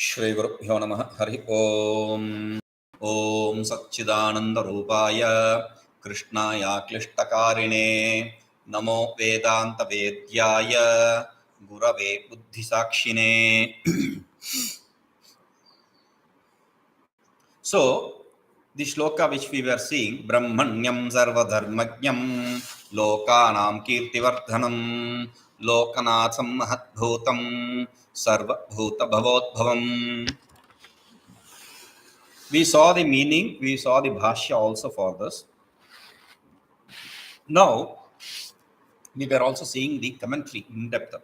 Shri Gurubhyo Namaha Hari Om. Om Satchidananda Rupaya Krishnaya Klishtakarine Namo Vedanta Vedyaya Gurave Buddhisakshine. So, the shloka which we were seeing, Brahmanyam sarvadharmāṇāṃ lokanam kirtivardhanam lokanatham mahatbhutam sarvabhuta bhavotbhavam. We saw the meaning, we saw the hāṣya also for this. Now, we were also seeing the commentary in depth.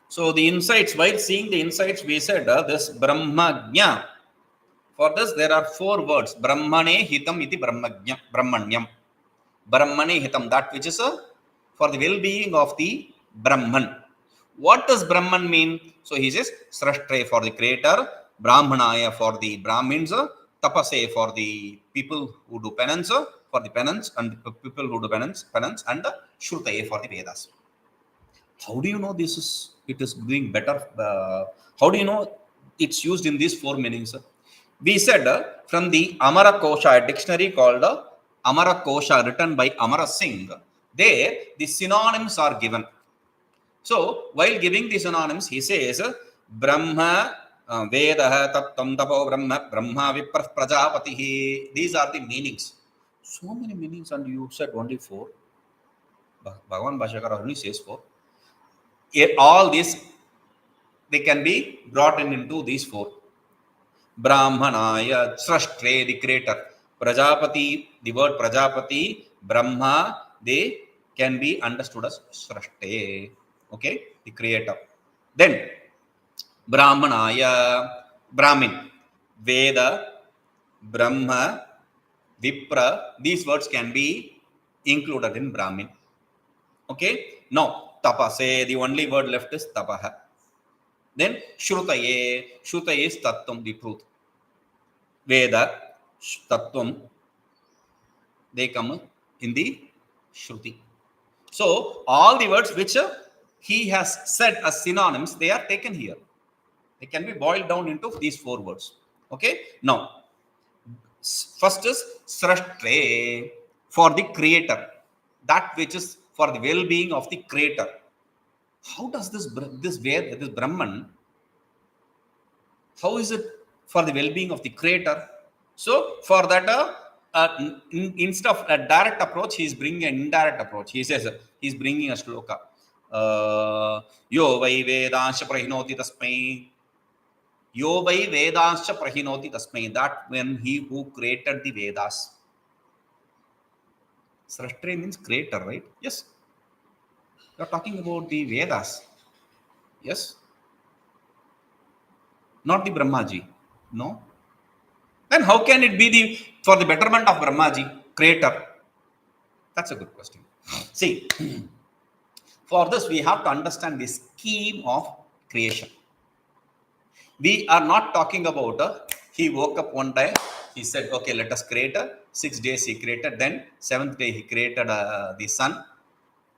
So, the insights, while seeing the insights, we said this Brahmajna. For this, there are 4 words. Brahmane hitam iti Brahmanyam. Brahmane hitam, that which is for the well-being of the Brahman. What does Brahman mean? So he says, Srashtre for the creator, Brahmanaya for the Brahmins, Tapase for the people who do penance, for the penance, and the people who do penance, and Shrutaye for the Vedas. How do you know this is, it is doing better? How do you know it's used in these 4 meanings? We said from the Amara Kosha, a dictionary called Amara Kosha, written by Amara Singh, there the synonyms are given. So, while giving the synonyms, he says Brahma, Vedaha, Tattam, Tapo, Brahma, Brahma, Viprah, Prajapatihi. These are the meanings. So many meanings, and you said only 4. Bhagavan Bhashyakara only says 4. All these, they can be brought into these 4. Brahmanaya, Srashtre, the creator. Prajapati, the word Prajapati, Brahma, they can be understood as Srashtre. Okay, the creator. Then, Brahmanaya, Brahmin, Veda, Brahma, Vipra, these words can be included in Brahmin. Okay, now, Tapase, the only word left is Tapaha. Then Shrutaye, Shrutaye is Tattvam, the truth. Veda, Tattvam, they come in the Shruti. So, all the words which he has said as synonyms, they are taken here. They can be boiled down into these 4 words. Okay. Now, first is Srashtre, for the creator. That which is for the well-being of the creator. How does this Brahman, how is it for the well-being of the creator? So, for that, instead of a direct approach, he is bringing an indirect approach. He says, he is bringing a shloka. Yo vai vedansya prahinoti tasmai. Yo vai vedansya prahinoti tasmai. That when he who created the Vedas. Srashtre means creator, right? Yes. You are talking about the Vedas. Yes. Not the Brahmaji. No. Then how can it be for the betterment of Brahmaji, creator? That's a good question. See, for this we have to understand the scheme of creation. We are not talking about he woke up one day, he said, okay, let us create 6 days he created, then 7th day he created the sun.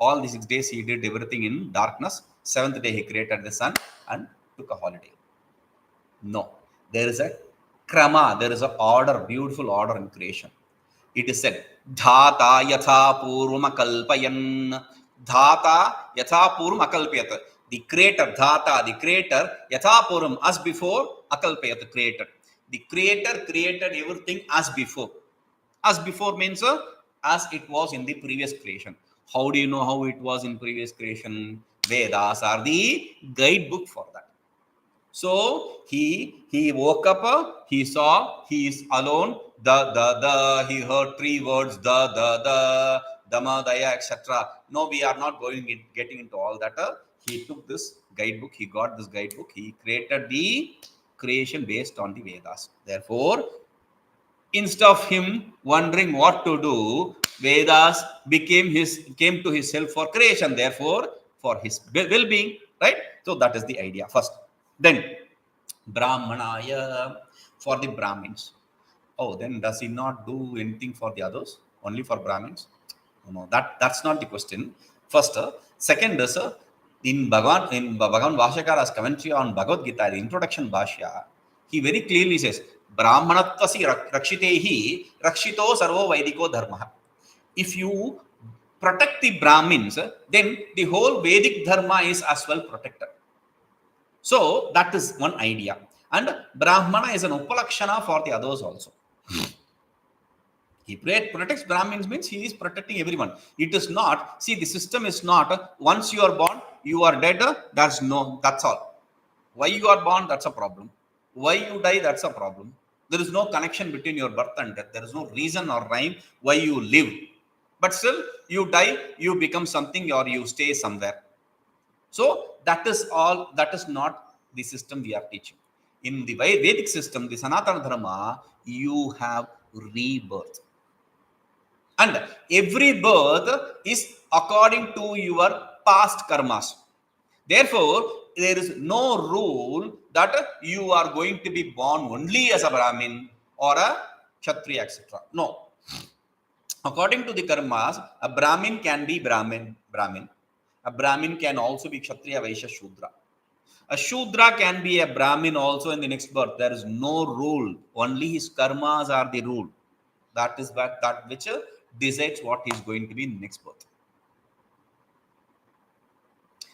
All the 6 days he did everything in darkness. 7th day he created the sun and took a holiday. No, there is a krama, there is an order, beautiful order in creation. It is said, Dhata yatha purvam akalpayan. Dhata yatha purvam akalpayat. The creator, Dhata, the creator, yatha purvam, as before, akalpayat, creator. The creator created everything as before. As before means as it was in the previous creation. How do you know how it was in previous creation? Vedas are the guidebook for that. So he woke up, he saw, he is alone, he heard 3 words, dama, daya, etc. No, we are not getting into all that. He took this guidebook, he got this guidebook, he created the creation based on the Vedas. Therefore, instead of him wondering what to do, Vedas came to his help for creation, therefore, for his well-being, right? So that is the idea first. Then, Brahmanaya, for the Brahmins. Oh, then does he not do anything for the others? Only for Brahmins? No, that's not the question. First, second is In Bhagavan Bhashyakara's commentary on Bhagavad Gita, the introduction Bhashya, he very clearly says, Brahmanatvasi rakshitehi rakshito sarvo vaidiko dharma. If you protect the Brahmins, then the whole Vedic dharma is as well protected. So that is one idea. And Brahmana is an upalakshana for the others also. He protects Brahmins means he is protecting everyone. It is not, see, the system is not, once you are born, you are dead, that's all. Why you are born, that's a problem. Why you die, that's a problem. There is no connection between your birth and death. There is no reason or rhyme why you live. But still, you die, you become something or you stay somewhere. So that is all, that is not the system we are teaching. In the Vedic system, the Sanatana Dharma, you have rebirth. And every birth is according to your past karmas. Therefore, there is no rule that you are going to be born only as a Brahmin or a Kshatriya, etc. No. According to the karmas, a Brahmin can be Brahmin. A Brahmin can also be Kshatriya, Vaishya, Shudra. A Shudra can be a Brahmin also in the next birth. There is no rule. Only his karmas are the rule. That is that which decides what is going to be in the next birth.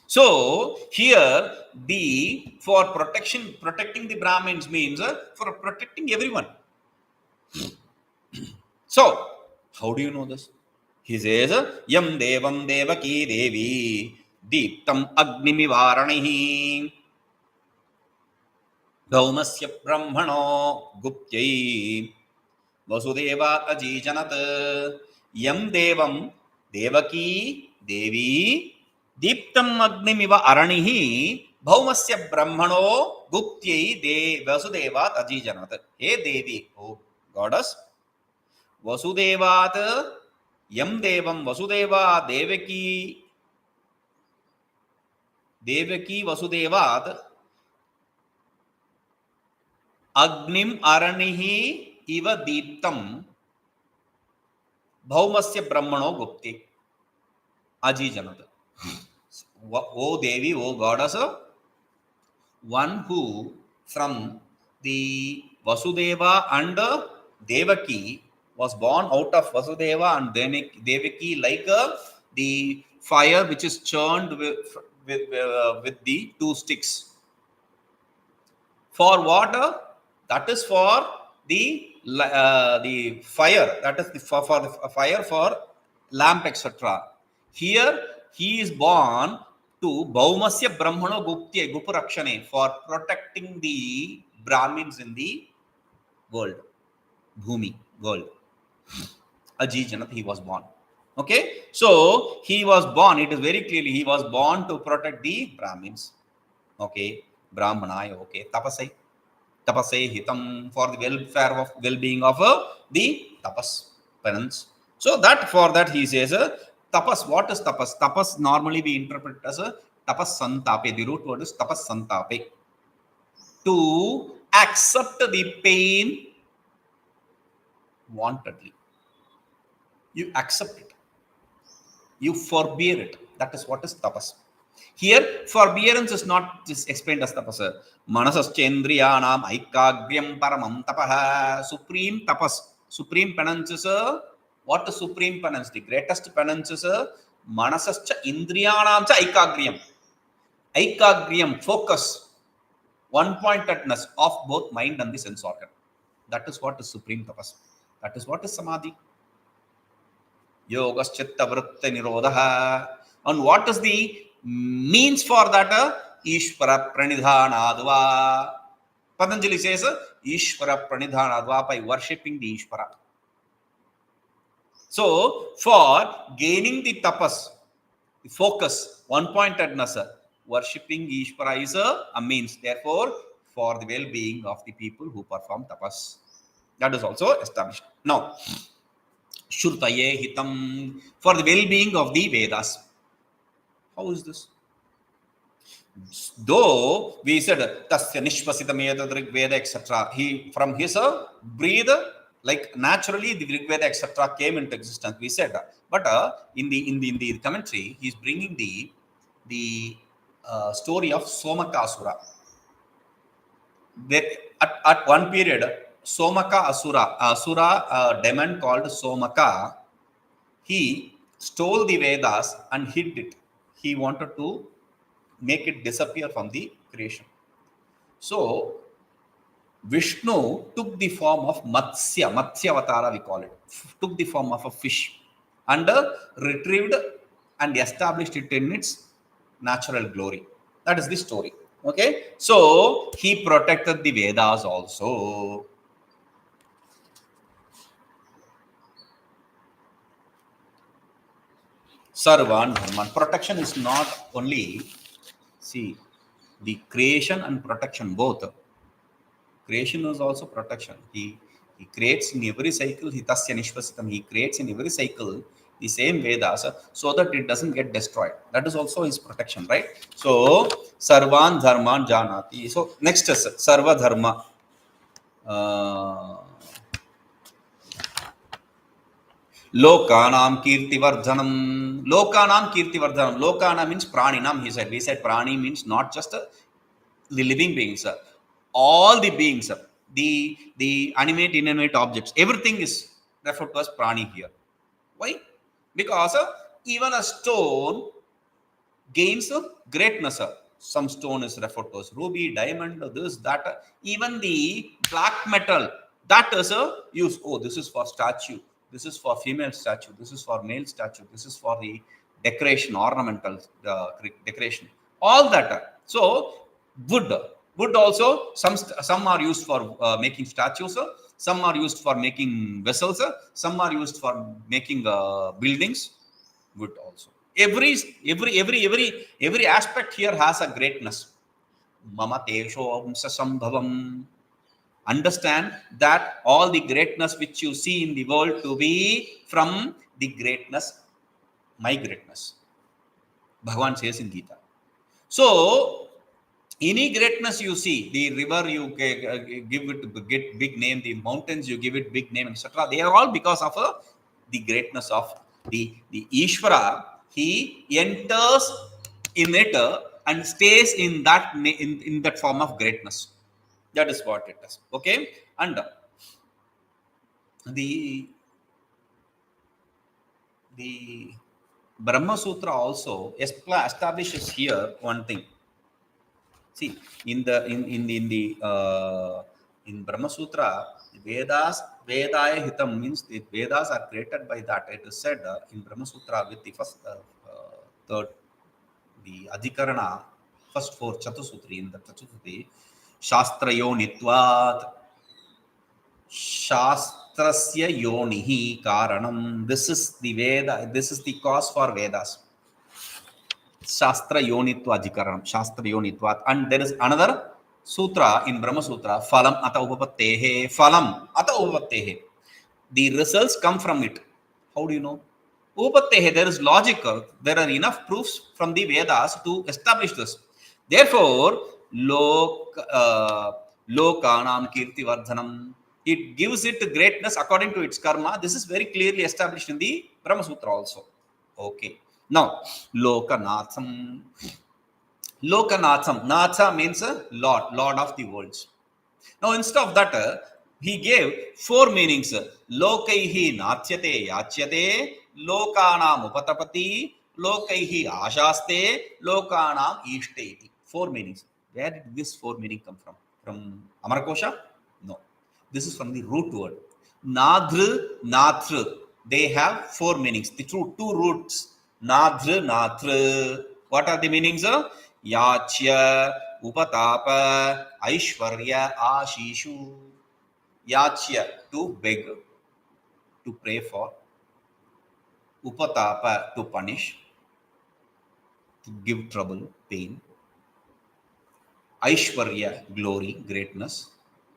So here for protecting the Brahmins means for protecting everyone. So how do you know this? He says, Yam Devam Devaki Devi Deeptam Agnimivaranihi Daumasya Brahmano Guptyai Vasudeva Ajijanat Yam Devam Devaki Devi Deeptam Agnimiva Aranihi Bhaumasya Brahmano Guptyai De Vasudeva Ajijanat. Hey Devi, oh goddess, Vasudevat Yam Devam Vasudeva Devaki Vasudevat Agnim Aranihi Iva Deeptam Bhaumasya Brahmano Gupti Ajijanat. O Devi, O goddess, one who from the Vasudeva and Devaki was born out of Vasudeva and Devaki, like the fire which is churned with the two sticks. For what? That is for the fire. That is for the fire for lamp, etc. Here he is born to Bhaumasya Brahmano Guptya Gupurakshane, for protecting the Brahmins in the world, Bhumi, world. Ajijanat, he was born. Okay, so he was born, it is very clearly, he was born to protect the Brahmins. Okay, Brahmanaya, okay, tapasai hitam, for the well-being of the tapas, penance. So that for that he says, tapas, what is tapas? Tapas normally we interpret as a tapas santape. The root word is tapas santape. To accept the pain wantedly. You accept it. You forbear it. That is what is tapas. Here, forbearance is not just explained as tapas. Manasaschendriyanam aikagyam paramam tapaha. Supreme tapas. Supreme penance is what is supreme penance? The greatest penance is manasascha indriyanam cha aikagyam. Aikagyam, focus, one-pointedness of both mind and the sense organ. That is what is supreme tapas. That is what is samadhi. Yogas chitta vritta nirodha. And what is the means for that? Ishvara pranidhanadva. Patanjali says, Ishvara pranidhanadva, by worshipping the Ishvara. So, for gaining the tapas, the focus, one-pointedness, worshipping Ishvara is a means. Therefore, for the well-being of the people who perform tapas. That is also established. Now, Shrutaye hitam, for the well-being of the Vedas. How is this? Though we said tasya nishvasitam Rigveda, etc. He from his breathe, like naturally the Rigveda, etc. came into existence. We said, but in the commentary, he is bringing the story of Somakasura. There, at one period, Somaka Asura, a demon called Somaka, he stole the Vedas and hid it. He wanted to make it disappear from the creation. So Vishnu took the form of Matsya Avatara we call it, took the form of a fish and retrieved and established it in its natural glory. That is the story. Okay, so he protected the Vedas also. Sarvadharmāṇāṃ. Protection is not only, see, the creation and protection both. Creation is also protection. He creates in every cycle, hitasya nishvasitam. He creates in every cycle the same Vedas so that it doesn't get destroyed. That is also his protection, right? So, sarvan dharman janati. So, next is sarvadharma. Lokanam kirtivardhanam. Lokanam kirtivardhanam. Lokana means praninam, he said. We said prani means not just the living beings, all the beings, the animate, inanimate objects, everything is referred to as prani here. Why? Because even a stone gains greatness. Some stone is referred to as ruby, diamond, this, that. Even the black metal, that is used. Oh, this is for statue. This is for female statue. This is for male statue. This is for the decoration, ornamental decoration. All that. So, wood also, some are used for making statues. Some are used for making vessels. Some are used for making buildings. Wood also. Every aspect here has a greatness. Mama tesho sambhavam. Understand that all the greatness which you see in the world to be from the greatness, my greatness. Bhagavan says in Gita. So, any greatness you see, the river you give it get big name, the mountains you give it big name, etc. They are all because of the greatness of the Ishvara. He enters in it and stays in that in that form of greatness. That is what it is. Okay, and the Brahma Sutra also establishes here one thing. See, in Brahma Sutra, Vedas, Vedaya Hitam means the Vedas are created by that. It is said in Brahma Sutra with the first, third, the Adhikarana, first four Chatusutri, in the Chatusutri, Shastra Yonitvat, Shastrasya Yonihi Karanam. This is the Veda, this is the cause for Vedas. Shastra Yonitva Adhikaranam, Shastra Yonitvat. And there is another sutra in Brahma Sutra, Phalam Ata Upapattehe, Phalam Ata Upapattehe. The results come from it. How do you know? Upapattehe, there is logical. There are enough proofs from the Vedas to establish this. Therefore, Lokanam Kirtivardhanam, it gives it greatness according to its karma. This is very clearly established in the Brahma Sutra also. Okay. Now, Lokanatham. Lokanatham. Natha means Lord of the worlds. Now, instead of that, he gave four meanings. Lokaihi nathyate yachyate, Lokanam upatapati, Lokaihi ashaste, Lokanam ishteti. Four meanings. Where did this four meaning come from? From Amarakosha? No. This is from the root word. Nadhr, Nathr. They have four meanings. The two roots. Nadhr, Nathr. What are the meanings? Yachya, Upatapa, Aishwarya, Ashishu. Yachya, to beg, to pray for. Upatapa, to punish, to give trouble, pain. Aishwarya, glory, greatness.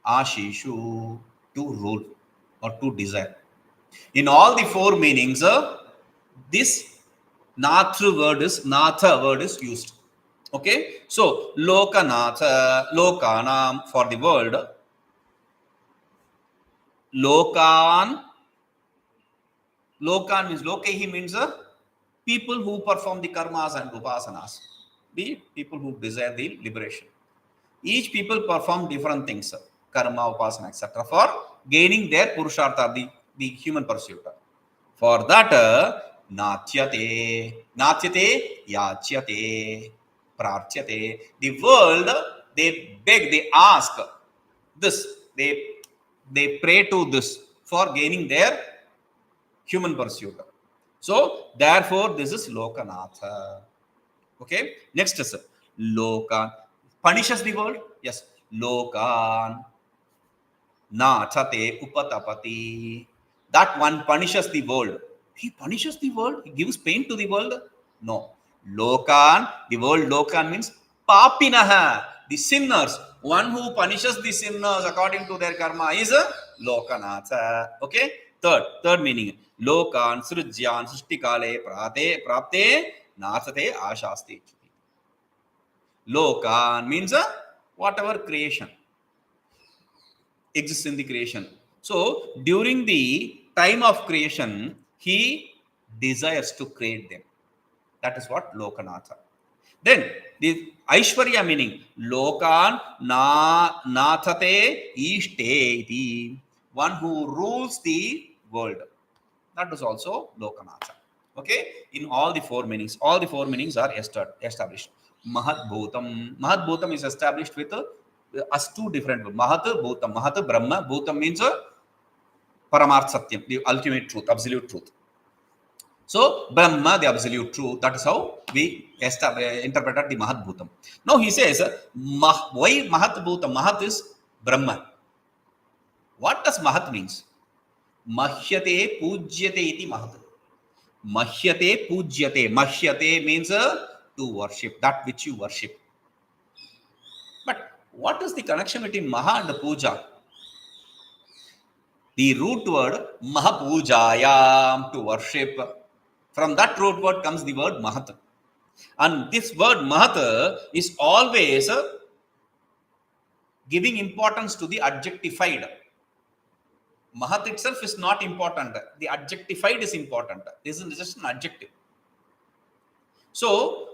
Ashishu, to rule or to desire. In all the four meanings, this Natha word is used. Okay, so Lokanatha, Lokanam for the word. Lokan means Lokehi means people who perform the karmas and upasanas. the people who desire the liberation. Each people perform different things, karma, upasana, etc., for gaining their purushartha, the human pursuit. For that, natyate, yachyate, prarchyate. The world, they beg, they ask this, they pray to this for gaining their human pursuit. So, therefore, this is Lokanatha. Okay, next is Lokan. Punishes the world? Yes. Lokan. Nachate upatapati. That one punishes the world. He punishes the world? He gives pain to the world? No. Lokan, the word Lokan means papinaha, the sinners. One who punishes the sinners according to their karma is a Lokanatha. Okay? Third meaning. Lokan srujyan srishtikale prapte nathate ashasti. Lokan means whatever creation exists in the creation. So, during the time of creation, he desires to create them. That is what Lokanatha. Then, the Aishwarya meaning, Lokan nathate ishteti, one who rules the world. That is also Lokanatha. Okay? In all the four meanings are established. Mahat Bhutam is established with as two different words. Mahat Bhutam. Mahat Brahma. Bhutam means Paramarth Satyam, the ultimate truth, absolute truth. So, Brahma, the absolute truth. That is how we interpreted the Mahat Bhutam. Now, he says, why Mahat Bhutam? Mahat is Brahma. What does Mahat means? Mahyate pujyate iti Mahat. Mahyate pujyate. Mahyate means to worship, that which you worship. But what is the connection between Maha and Puja? The root word Mahapujayam, to worship. From that root word comes the word Mahat. And this word Mahat is always giving importance to the adjectified. Mahat itself is not important. The adjectified is important. This is just an adjective. So,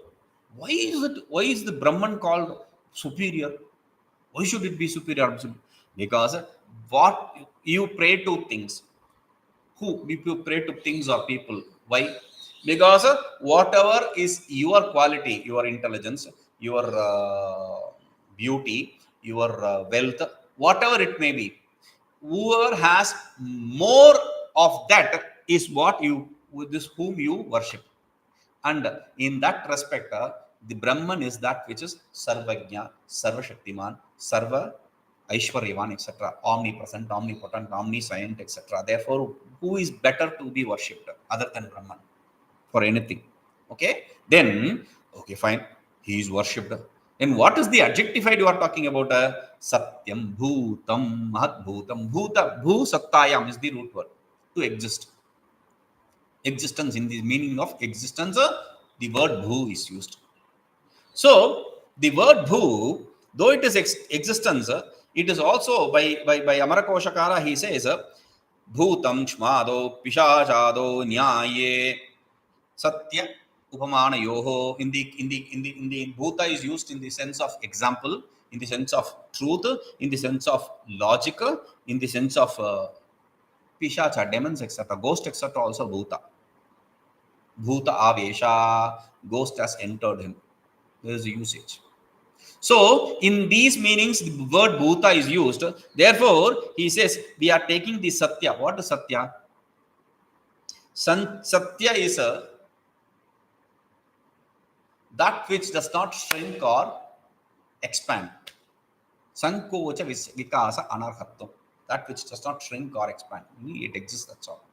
why is the Brahman called superior? Why should it be superior? Because what you pray to things. Who? You pray to things or people. Why? Because whatever is your quality, your intelligence, your beauty, your wealth, whatever it may be, whoever has more of that is whom you worship. And in that respect, the Brahman is that which is Sarvajña, Sarvashaktiman, Sarva Aishwaryavan, etc. Omnipresent, omnipotent, omniscient, etc. Therefore, who is better to be worshipped other than Brahman for anything? Okay? Then, okay, fine. He is worshipped. Then what is the adjectified you are talking about? Satyam, Bhutam, Mahat Bhutam. Bhu Sattayam is the root word. To exist. Existence, in the meaning of existence, the word Bhu is used. So, the word Bhu, though it is existence, it is also by Amarakoshakara, he says, Bhutam Shmado Pishachado Nyaye Satya Upamana Yoho. In the Bhuta is used in the sense of example, in the sense of truth, in the sense of logic, in the sense of Pishacha, demons, etc. Ghost, etc. also Bhuta. Bhuta Avesha, ghost has entered him. There is a usage. So, in these meanings, the word Bhuta is used. Therefore, he says, we are taking the Satya. What is Satya? Satya is that which does not shrink or expand. Sankocha Vikasa Anarhattam. That which does not shrink or expand. It exists, that's all.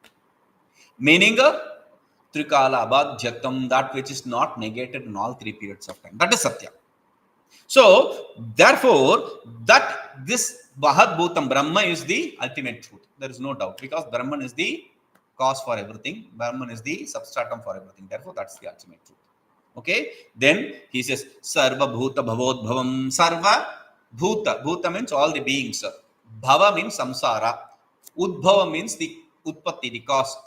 Meaning, Trikala Abhadhyatam, that which is not negated in all three periods of time. That is Satya. So, therefore, that this Mahat Bhutam Brahma is the ultimate truth. There is no doubt, because Brahman is the cause for everything. Brahman is the substratum for everything. Therefore, that's the ultimate truth. Okay? Then he says, Sarva Bhuta Bhavodbhavam. Sarva Bhuta. Bhuta means all the beings. Bhava means samsara. Udbhava means the Utpatti, the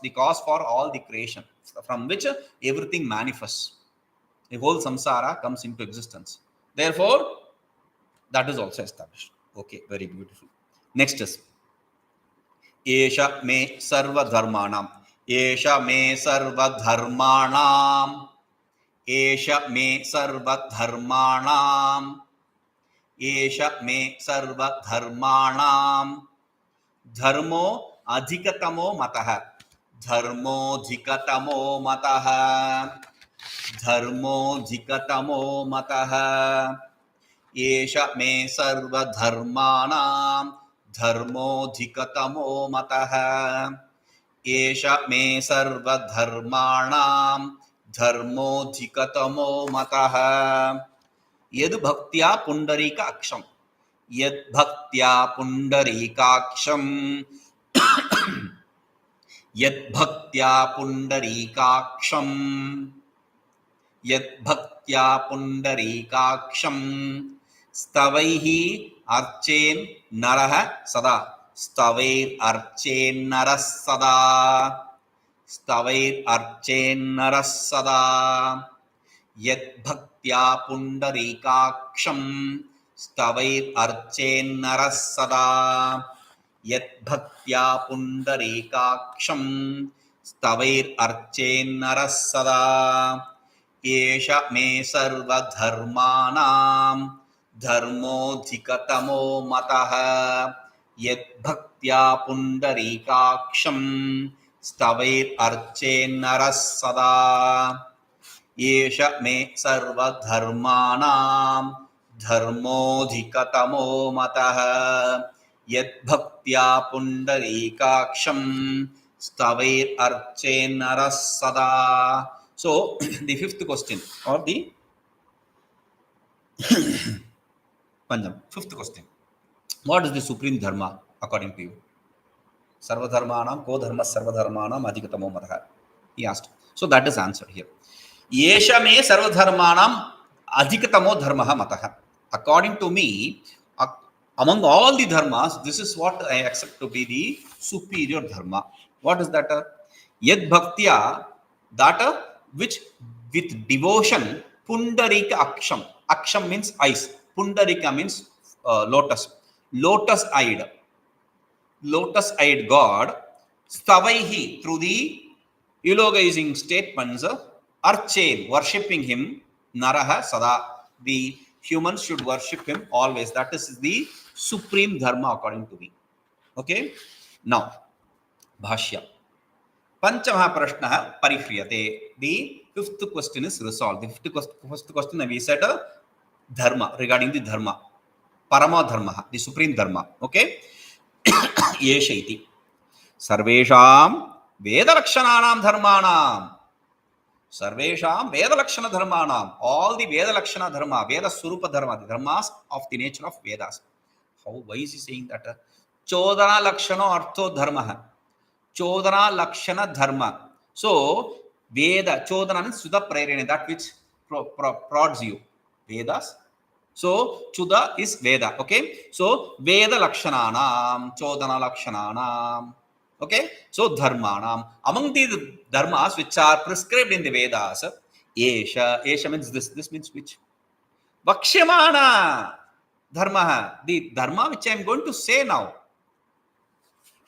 cause for all the creation, from which everything manifests. The whole samsara comes into existence. Therefore, that is also established. Okay, very beautiful. Next is Esha me sarvadharmāṇāṃ. Esha me sarvadharmāṇāṃ. Esha me sarvadharmāṇāṃ. Esha me sarvadharmāṇāṃ. dharmo'dhikatamo mataḥ. dharmo'dhikatamo mataḥ. dharmo'dhikatamo mataḥ. Esha me sarvadharmāṇāṃ. dharmo'dhikatamo mataḥ. Esha me sarvadharmāṇāṃ. dharmo'dhikatamo mataḥ. Yadbhaktyā puṇḍarīkākṣaṃ. yadbhaktyā puṇḍarīkākṣaṃ. yadbhaktyā puṇḍarīkākṣaṃ. yadbhaktyā puṇḍarīkākṣaṃ. stavairarcennaraḥ sadā. stavairarcennaraḥ sadā. stavairarcennaraḥ sadā. yadbhaktyā puṇḍarīkākṣaṃ. stavairarcennaraḥ sadā. yadbhaktyā puṇḍarīkākṣaṃ. stavairarcennaraḥ sadā. Esha me sarvadharmāṇāṃ. dharmo'dhikatamo mataḥ. yadbhaktyā puṇḍarīkākṣaṃ. stavairarcennaraḥ sadā. Esha me sarvadharmāṇāṃ. dharmo'dhikatamo mataḥ. yadbhaktyā puṇḍarīkākṣaṃ. stavairarcennaraḥ sadā. So, the fifth question or the fifth question. What is the supreme dharma according to you? Sarvadharmāṇāṃ ko dharma sarvadharmāṇāṃ adhikatamo mataḥ. He asked. So that is answered here. Esha me sarvadharmāṇāṃ adhikatamo dharmaha mataḥ. According to me, among all the dharmas, this is what I accept to be the superior dharma. What is that? Yadbhaktyā, that which with devotion, puṇḍarīkākṣaṃ. Akṣam means eyes. Puṇḍarīka means lotus. Lotus-eyed God, stavaihi, through the eulogizing statements, archen, worshipping him, naraha sadā. The humans should worship him always. That is the supreme dharma according to me. Okay? Now, bhāṣya. Panchamaha prashnah parihriyate. The fifth question is resolved. The first question we said dharma, regarding the dharma. Parama dharma, the supreme dharma. Okay? Yesha iti. Sarvesham vedalakṣanāṇāṃ dharmāṇāṃ. Sarvesham vedalakṣana dharmāṇāṃ. All the vedalakṣana dharma, veda surupa dharma, the dharmas of the nature of Vedas. Why is he saying that? Chodana lakshano artho dharma. Chodana lakshana dharma. So, Veda, Chodana means Sudha Prerena, that which prods you. Vedas. So, Chuda is Veda. Okay. So, Veda Lakshanāṇāṃ, Chodana Lakshanāṇāṃ. Okay. So, Dharmāṇāṃ. Among the dharmas which are prescribed in the Vedas, Esha means this. This means which? Vakshyamāna dharma. The dharma which I am going to say now.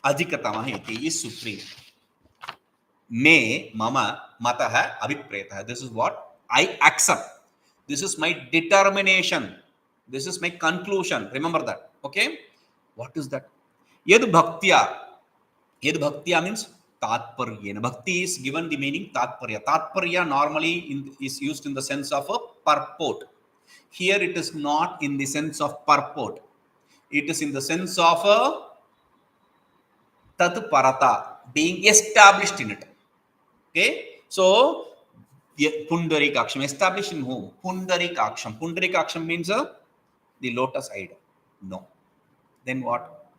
Adhikatama iti is supreme. Me mama mataḥ abhiprayatah. This is what I accept. This is my determination. This is my conclusion. Remember that. Okay? What is that? Yadbhaktyā. Yadbhaktyā means tatparyena. Bhakti is given the meaning tatparya. Tatparya normally is used in the sense of a purport. Here it is not in the sense of purport. It is in the sense of a tat parata, being established in it. Okay? So, puṇḍarīkākṣaṃ, established in whom? Puṇḍarīkākṣaṃ. Puṇḍarīkākṣaṃ means the lotus-eyed. No. Then what?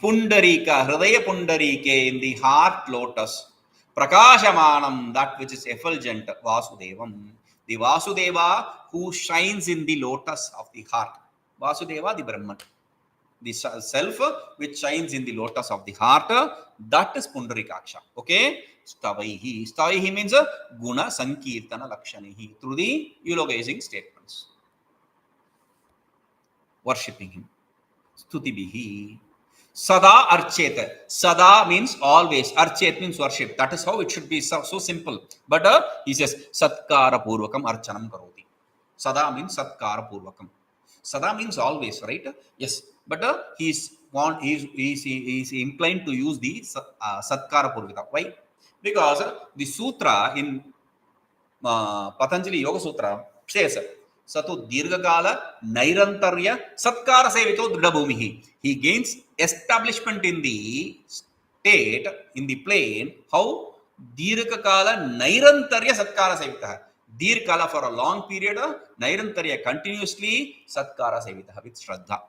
Puṇḍarīka, hridaya puṇḍarīke, in the heart lotus. Prakāśamāṇaṃ, that which is effulgent. Vāsudevam, the Vasudeva who shines in the lotus of the heart. Vasudeva, the Brahman. The self which shines in the lotus of the heart, that is puṇḍarīkākṣaṃ. Okay? stavaihi. Stavaihi means guna sankirtana lakshanihi, through the eulogizing statements. Worshipping him. Stutibihi. Sada archet. Sada means always. Archet means worship. That is how it should be. So simple. But he says satkara purvakam archanam karoti. Sada means satkara purvakam. Sada means always, right? Yes. But he's inclined to use the satkara purvita. Why? Because the sutra in Patanjali Yoga Sutra says Satu Dirghakala Nairantarya Satkara Sevito Dridabhumihi. He gains establishment in the state, in the plane, how Dirghakala Nairantarya Satkara Sevita. Dirghakala for a long period, Nairantarya continuously Satkara Sevita with Shraddha.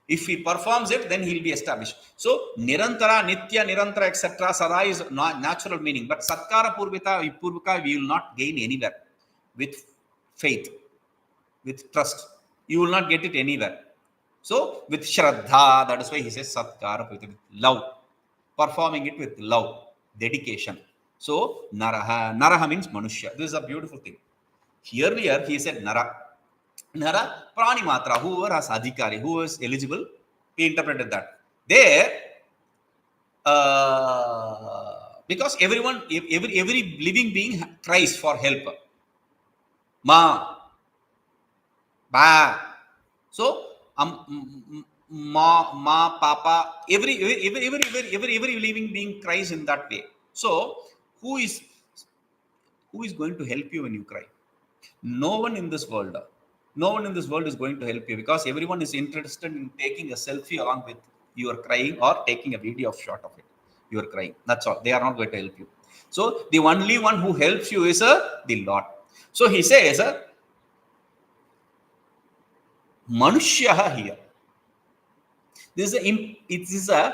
If he performs it, then he will be established. So, Nirantara, Nitya, Nirantara, etc. Sada is not natural meaning. But Satkara Purvika, we will not gain anywhere. With faith, with trust, you will not get it anywhere. So, with Shraddha, that is why he says Satkara Purvika, with love. Performing it with love, dedication. So, Naraha. Naraha means Manushya. This is a beautiful thing. Earlier, he said Nara. Nara, Prani Matra, whoever has adhikari, who is eligible, we interpreted that. There, because every living being cries for help. Ma, ba. So, ma, papa, every living being cries in that way. So, who is going to help you when you cry? No one in this world. No one in this world is going to help you, because everyone is interested in taking a selfie along with you are crying, or taking a video shot of it. You are crying. That's all. They are not going to help you. So the only one who helps you is the Lord. So he says, Manushya here. This is a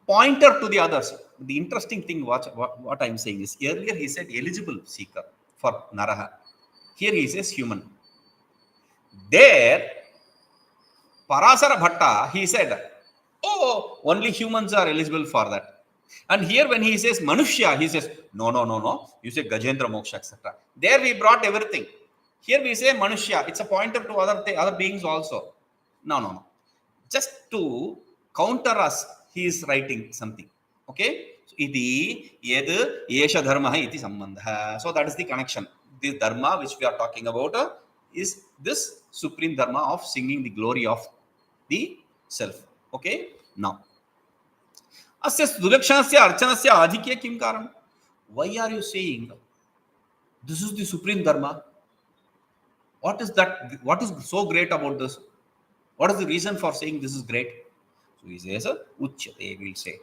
pointer to the others. The interesting thing, what I am saying is, earlier he said eligible seeker for Naraha. Here he says human. There, Parasara Bhatta, he said, oh, only humans are eligible for that. And here when he says Manushya, he says, no. You say Gajendra Moksha, etc. There we brought everything. Here we say Manushya. It's a pointer to other beings also. No. Just to counter us, he is writing something. Okay? So, iti yed yesha dharma iti sambandha. So that is the connection. The dharma which we are talking about is this supreme dharma of singing the glory of the self. Okay? Now, asya sudakshanasya archanasya adhikya kim karanam? Why are you saying this is the supreme dharma? What is that? What is so great about this? What is the reason for saying this is great? So he says, uchyate, will say.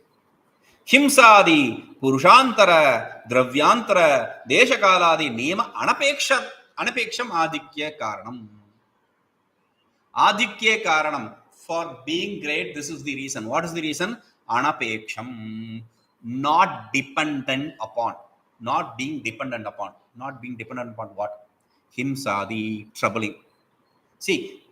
Himsadi, Purushantara, Dravyantara, Deshakaladi, Nema, Anapeksham Adhikya Karanam. Adhikya Karanam. For being great, this is the reason. What is the reason? Anapeksham. Not dependent upon. Not being dependent upon. Not being dependent upon what? Himsadi, troubling. See,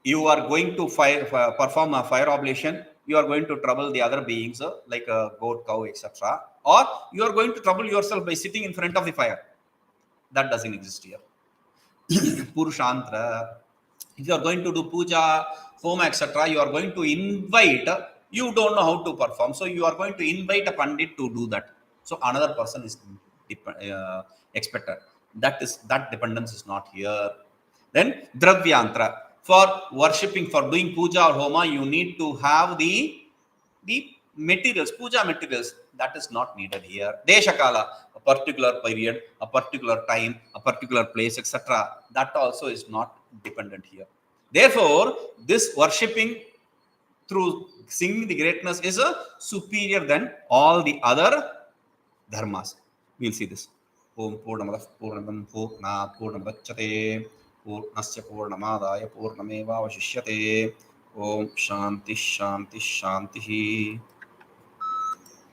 you are going to perform a fire oblation. You are going to trouble the other beings like a goat, cow, etc. Or you are going to trouble yourself by sitting in front of the fire. That doesn't exist here. Purushantra. If you are going to do puja, homa, etc., you are going to invite, you don't know how to perform. So you are going to invite a pandit to do that. So another person is expected. That dependence is not here. Then dravyantra. For worshipping, for doing puja or homa, you need to have the materials, puja materials. That is not needed here. Deshakala, a particular period, a particular time, a particular place, etc. That also is not dependent here. Therefore, this worshipping through singing the greatness is superior than all the other dharmas. We will see this. Om Purnamadaః Purnamidam Purnāt Purnamudachyate Purnasya Purnamādāya Purnamevāvashishyate. Om Shanti Shanti Shanti.